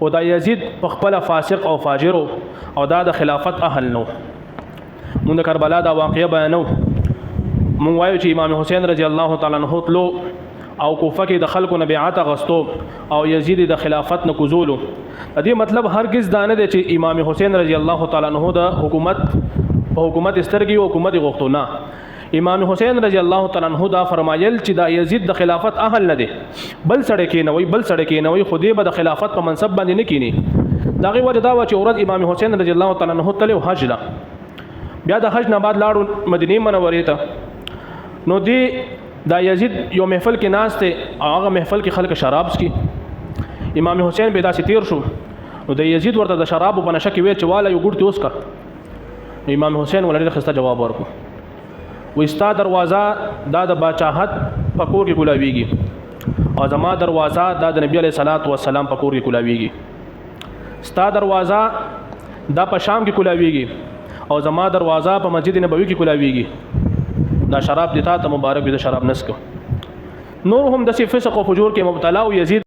او دا یزید په خپل فاسق او فاجر او دا د خلافت اهل نو. مونږ د کربلا دا واقعه بیانو. مونږ وایو چې امام حسین رضی الله تعالی عنہ تلو او کوفه کې د خلکو نه بیعت غستو او یزید د خلافت نه کوزولو. د دې مطلب هرگز دا نه دی چې امام حسین رضی الله تعالی عنہ د حکومت استرګي او حکومت غوښتو نه. امام حسین رضی الله تعالی عنہ دا فرمایل چې دا یزید د خلافت اهل نه دی، بل سړی کې نوې خودی به د خلافت په منصب باندې نه کینی. داغه وجه دا و چې اورد امام حسین رضی الله تعالی عنہ تلو حج لا، بیا د حج نه بعد لاړو مدینه منورې ته. نو دی دا یزید یو محفل کې ناس ته، هغه محفل کې خلک شراب سکي. امام حسین به داسې تیر شو، نو د یزید ورته د شراب په نشه کې وی چې والا یو ګډ ته اوس کا. امام حسین ولې خسته جواب ورکړو، و استا دروازه دا د باچاحت پکور کې کولاویږي او زما دروازه دا د نبی علیہ الصلوۃ والسلام پکور کې کولاویږي. ستا دروازه دا په شام کې کولاویږي او زما دروازه په مسجد نبوي کې کولاویږي. دا شراب دیتا ته مبارک به د شراب نسکو. نور هم د فسق او فجور کې مبتلا او یزید